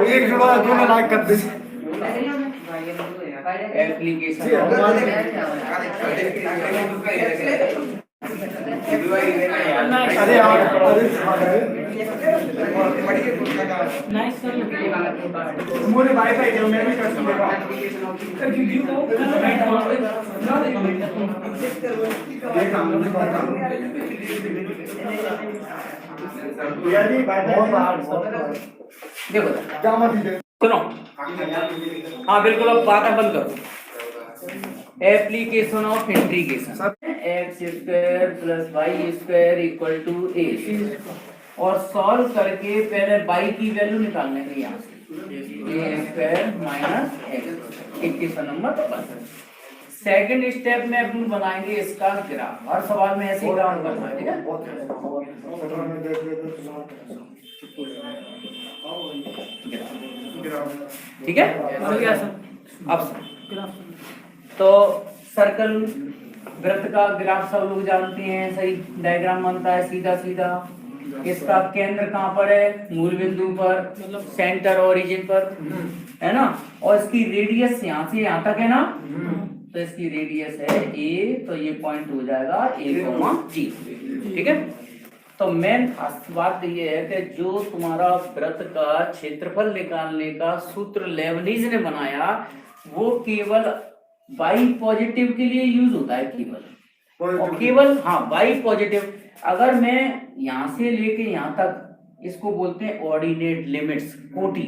एक जुड़ा दोनों लाइक कर दे एप्लीकेशन अरे यार मोरे वाईफाई जो मैं भी कर सकूंगा यानी बहुत देखो क्या मत दे सुनो। हाँ बिल्कुल, अब बातें बंद करो। Application of integration x square plus y square equal to a, और सॉल्व करके पहले वाई की वैल्यू निकालने के यहाँ से ए स्क्वायर माइनस एक्स 21 नंबर तो बस। सेकंड स्टेप में अपन बनाएंगे इसका ग्राफ। हर सवाल में ऐसे ही काम करना है, ठीक है ठीक है। अब तो सर्कल वृत्त का ग्राफ सब लोग जानते हैं, सही डायग्राम बनता है सीधा सीधा। इसका केंद्र कहाँ पर है? मूल बिंदु पर, मतलब सेंटर ओरिजिन पर, है ना। और इसकी रेडियस यहाँ से यहाँ तक है ना, तो इसकी रेडियस है a, तो ये पॉइंट हो जाएगा a, g, ठीक है। तो मेन बात ये है कि जो तुम्हारा वृत्त का क्षेत्रफल निकालने का सूत्र लेबनिज ने बनाया वो केवल y पॉजिटिव के लिए यूज होता है केवल, और केवल हाँ y पॉजिटिव। अगर मैं यहाँ से लेके यहाँ तक, इसको बोलते हैं ऑर्डिनेट लिमिट्स, कोटि।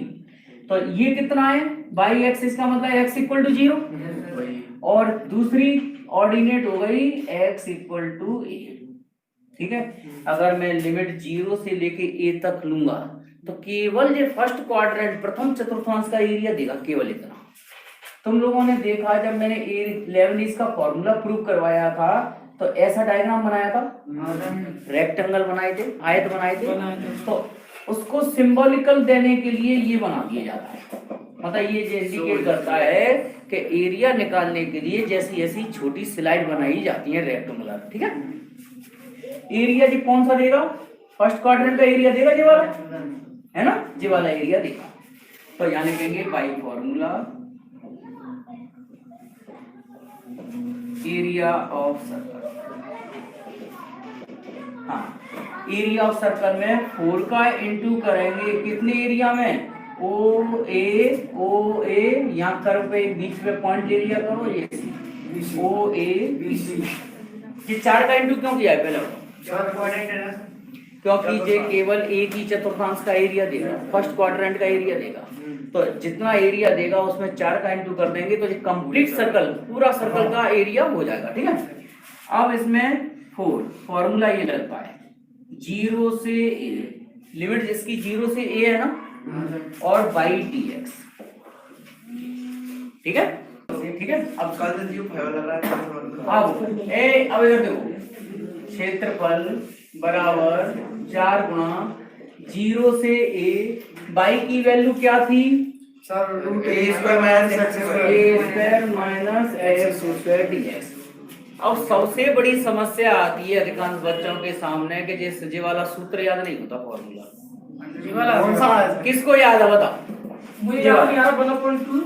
तो ये कितना है? y एक्सिस का मतलब x इक्वल टू 0, और दूसरी ऑर्डिनेट हो गई x इक्वल टू a, ठीक है। अगर मैं लिमिट 0 से लेके a तक लूंगा तो केवल ये फर्स्ट क्वाड्रेंट प्रथम चतुर्थांश का एरिया देगा, केवल इतना। तुम लोगों ने देखा जब मैंने लेबनिज का फॉर्मूला प्रूव करवाया था तो ऐसा डायग्राम बनाया था, रेक्टेंगल बनाए थे, आयत बनाए थे, तो उसको सिंबॉलिकल देने के लिए ये बना दिया जाता है। मतलब ये इंडिकेट करता है कि एरिया निकालने के लिए जैसी ऐसी छोटी स्लाइड बनाई जाती है रेक्टेंगुलर, ठीक है। एरिया जी कौन सा देगा? फर्स्ट क्वाड्रेंट का एरिया देगा, ये वाला है ना, ये वाला एरिया देगा। तो यहाँ लिखेंगे by formula area of circle. हाँ, एरिया ऑफ सर्कल में 4 का इंटू करेंगे कितने एरिया में? ओ ए, यहाँ कर्व पे बीच में पॉइंट एरिया करो, ये ओ ए ये 4 का इंटू क्यों किया है पहले? क्योंकि ये केवल एक ही चतुर्थांश का एरिया देगा, फर्स्ट क्वाड्रेंट का एरिया देगा। तो जितना एरिया देगा उसमें 4 का इंटू कर देंगे तो ये कंप्लीट सर्कल, पूरा सर्कल का एरिया हो जाएगा, ठीक है। अब इसमें 4 फॉर्मूला ये लगता है 0 से a, लिमिट जिसकी 0 से a है ना, और बाई dx, ठीक है ठीक है। अब कल से जीव फाइव लग रहा है। अब इधर देखो, क्षेत्रफल बराबर 4 गुणा 0 से a, बाई की वैल्यू क्या थी sir? a square minus x square dx। अब सबसे बड़ी समस्या आती है अधिकांश बच्चों के सामने कि जे वाला सूत्र याद नहीं होता, फॉर्मूला कौन सा है? किसको याद है बताओ? मुझे याद नहीं आ रहा। 1/2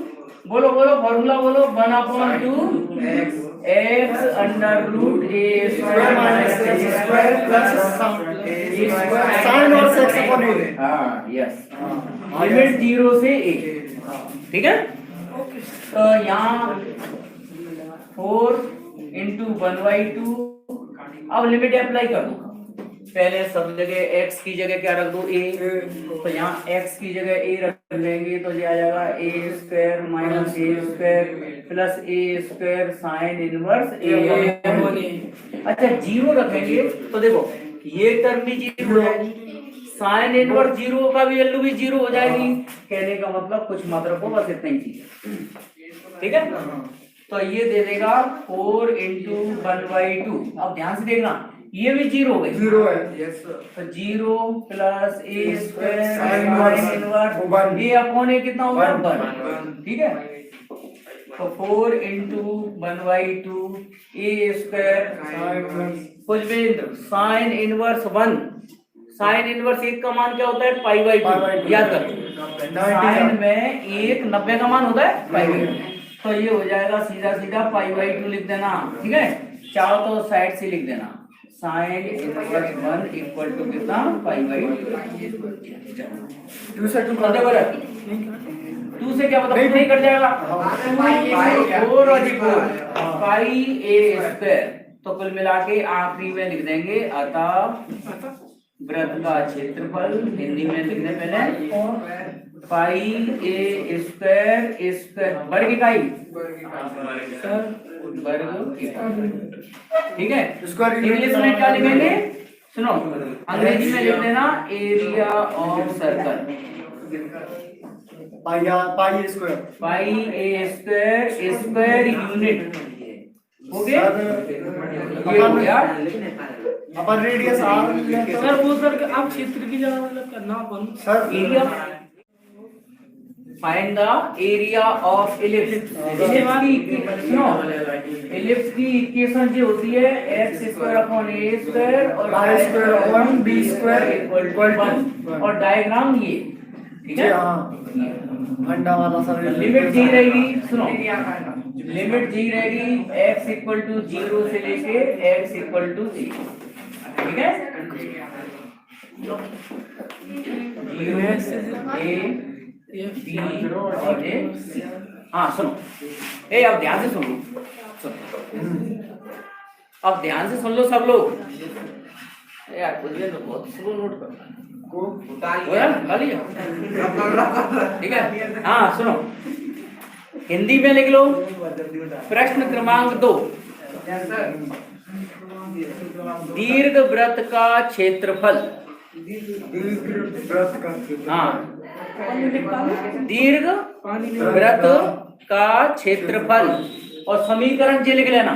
बोलो फॉर्मूला बोलो। 1/2 x under root a square minus x square plus sine और सेक्स अपन है। हाँ यस, लिमिट 0 से a, ठीक है। तो यहाँ 4 इंटू 1/2, अब लिमिट अप्लाई कर दो। पहले सब जगह x की जगह क्या रख दो? a, तो यहाँ x की जगह a रख लेंगे तो ये आ जाएगा a square minus a square plus a square sine inverse a। अच्छा 0 रखेंगे तो देखो ये टर्म भी 0 हो जाएगी, साइन इनवर्स 0 का भी वैल्यू भी 0 हो जाएगी। कहने का मतलब कुछ मात्रा को बस इतना ही चीज, ठीक है। तो ये दे देगा 4 इंटू 1/2। अब ध्यान से देखना ये भी 0 हो गई, 0 है। Yes sir. तो 0 plus a square sine inverse a upon a कितना होगा? 1, ठीक है। तो 4 इंटू 1/2 a स्क्वायर कुछ भी साइन इनवर्स 1 साइन इनवर्स 1 का मान क्या होता है? Pi by 2। याद कर, साइन में 1 90 का मान होता है पाई बाई 2। तो ये हो जाएगा सीधा सीधा पाई बाई 2 लिख देना, ठीक है। चाहो तो साइड से लिख देना, साइन इनवर्स 1 इक्वल टू कितना? पाई बाई 2 से 2 कर दे बराबर। 2 से क्या मतलब नहीं कट जाएगा? 4 और 4 पाई ए स्क्वायर। तो कुल मिला के आखिरी में लिख देंगे अतः वृत्त का क्षेत्रफल, हिंदी में लिखने पहले पाई ए स्क्वायर वर्ग इकाई, वर्ग इकाई, ठीक है। इंग्लिश में क्या लिखेंगे? सुनो, अंग्रेजी में लिख देना area of circle, pi square, pi a square square unit हो गया। ये हो गया अपन रेडियस आर सर वो सर आप क्षेत्र की जगह मतलब करना अपन sir area. Find the area of ellipse. सुनो, इलिप्स की इक्वेशन जो होती है x square upon a square और y square upon b square equal to 1। और डायग्राम ये, ठीक है। अंडा वाला सर लिमिट जी रहेगी, सुनो, लिमिट जी रहेगी x इक्वल टू 0 से लेके x इक्वल टू 0, ठीक है। 0 a b और a c। हाँ सुनो, अब ध्यान से सुन लो, अब ध्यान से सुन लो सब लोग। यार कुछ भी तो बहुत स्लो नोट कर ठीक है। हाँ सुनो, हिंदी में लिख लो प्रश्न क्रमांक 2। दीर्घ वृत्त का क्षेत्रफल, हाँ दीर्घ वृत्त का क्षेत्रफल और समीकरण जे लिख लेना,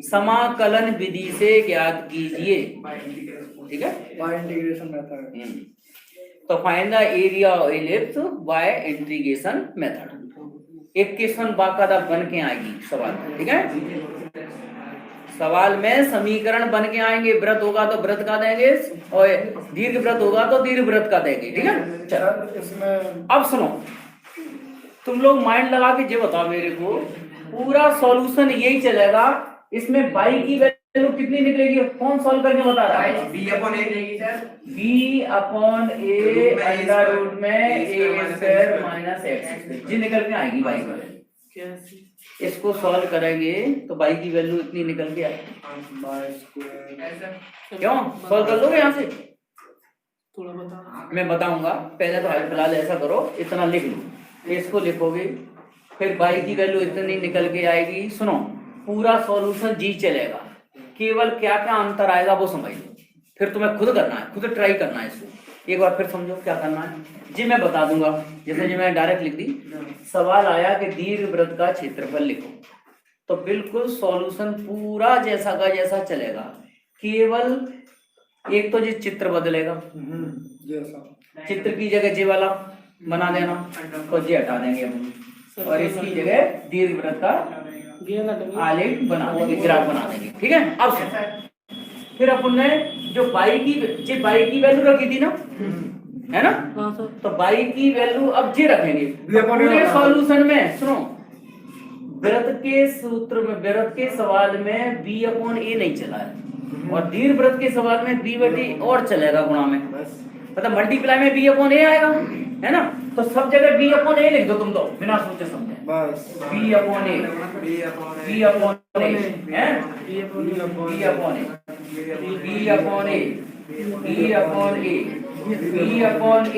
समाकलन विधि से ज्ञात कीजिए, ठीक है। By integration method. तो find the area of ellipse by integration method. एक क्वेश्चन बाकायदा बन के आएगी सवाल, ठीक है। सवाल में समीकरण बन के आएंगे, वृत्त होगा तो वृत्त का देंगे और दीर्घ वृत्त होगा तो दीर्घ वृत्त का देंगे, ठीक है। चलो इसमें अब सुनो, तुम लोग माइंड लगा के ये बताओ मेरे को, पूरा सॉल्यूशन यही चलेगा। इसमें बाई की वैल्यू कितनी निकलेगी? कौन सॉल्व करके बता रहा है? b अपॉन a देगी sir, b upon a under root में a स्क्वायर माइनस x जी निकल के आएगी बाई की। इसको सॉल्व करेंगे तो बाई की वैल्यू इतनी निकल के आएगी। क्यों सॉल्व कर लोगे यहाँ से? थोड़ा बता। मैं बताऊंगा, पहले तो फिलहाल ऐसा करो, इतना लिख लो, इसको लिखोगे, फिर बाई की वैल्यू इतनी निकल के आएगी। सुनो, पूरा सॉल्यूशन जी चलेगा, केवल क्या क्या अंतर आएगा वो समझ लो, फिर तुम्हें खुद करना है, खुद ट्राई करना है इसको। एक बार फिर समझो क्या करना है जी, मैं बता दूंगा। जैसे जी मैं डायरेक्ट लिख दी, सवाल आया कि दीर्घ वृत्त का क्षेत्रफल लिखो, तो बिल्कुल सॉल्यूशन पूरा जैसा का जैसा चलेगा, केवल एक तो जी चित्र बदलेगा, चित्र की जगह जी वाला बना देना तो जी हटा देंगे हम, और इसकी जगह दीर्घ वृत्त का आलेख बना देंगे, ग्राफ बना देंगे, ठीक है। अब फिर अपन ने जो बाई की वैल्यू रखी थी ना, है ना, तो बाई की वैल्यू अब जे रखेंगे पूरे सॉल्यूशन में। सुनो, वृत्त के सूत्र में, वृत्त के सवाल में b अपॉन a नहीं चला है, और दीर्घ वृत्त के सवाल में b बटी और चलेगा गुणा में, मतलब मल्टीप्लाई में b अपॉन a आएगा, है ना। तो सब जगह b अपॉन a लिख दो तुम तो, बिना सोचे समझे, बस b upon a, b upon a है, b upon a, b upon a, b upon a, b upon a,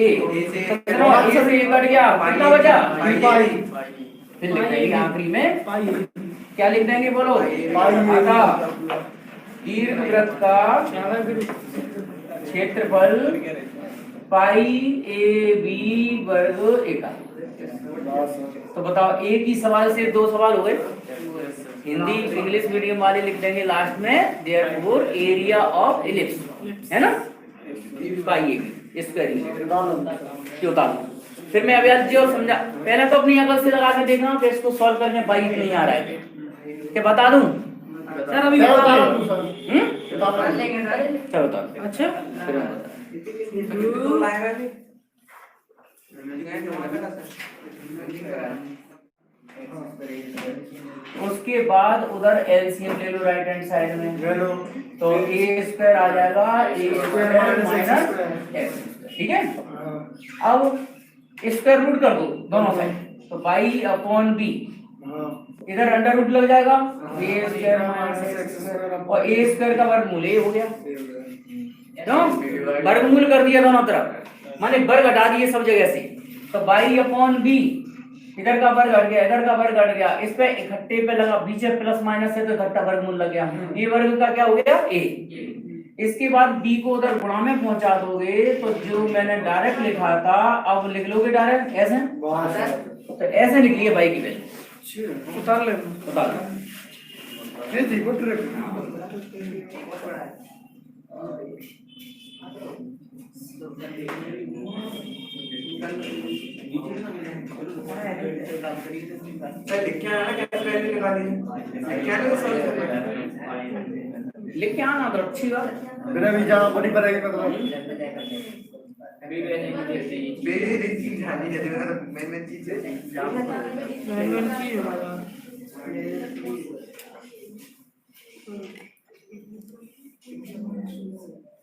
कितना a से कट गया, कितना बचा? फिर लिख देंगे आखिरी में क्या लिख देंगे बोलो? अतः दीर्घ वृत्त का क्षेत्रफल पाई ए बी वर्ग इकाई। तो बताओ, एक ही सवाल से दो सवाल हो गए। हिंदी इंग्लिश मीडियम वाले लिख देंगे लास्ट में देयरफॉर एरिया ऑफ इलिप्स, है ना, पाई ए बी स्क्वायर। फिर मैं अभी जो समझा, पहले तो अपनी अकल से लगा के देखना कि इसको सॉल्व करने बाई नहीं आ रहा है, क्या बता दूं सर? अभी बता दूं, चलो बता। अच्छा फिर उसके बाद उधर एलसीएम ले लो राइट हैंड साइड में, ले लो। तो ए स्क्वायर आ जाएगा ए स्क्वायर माइनस एक्स, ठीक है। अब स्क्वायर रूट कर दो दोनों साइड, तो बाई अपॉन बी, इधर अंडर रूट लग जाएगा ए स्क्वायर माइनस एक्स स्क्वायर, और ए स्क्वायर का वर्गमूल ए हो गया, क्यों वर्गमूल कर दिया दोनों तरफ, माने वर्ग हटा दिए सब जगह से, तो बाई अपॉन बी, इधर का वर्ग हट गया इधर का वर्ग हट गया, इस पे इकट्ठे पे लगा, बीच में प्लस माइनस है तो इकट्ठा वर्गमूल लग गया, ए वर्ग का क्या हो गया ए। इसके बाद b को उधर गुणा में पहुंचा दोगे, तो जो मैंने डायरेक्ट लिखा था अब लिख लोगे डायरेक्ट ऐसे, तो ऐसे निकलिए बाई की वैल्यू, उतार ले। बता दो। ये देखो ट्रिक। लिख के आना तो अच्छी बात है। मेरा भी जहाँ बड़ी पड़ेगी मतलब।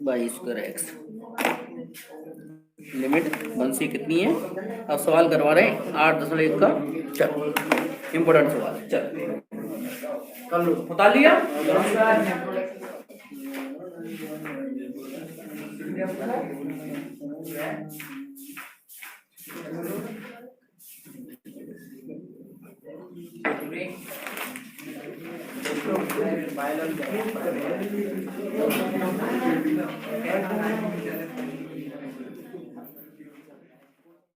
बाई स्क्वायर एक्स लिमिट 1 से कितनी है, अब सवाल करवा रहे हैं 8.1 का, चल इम्पोर्टेंट सवाल, चल कर लो। बता लिया।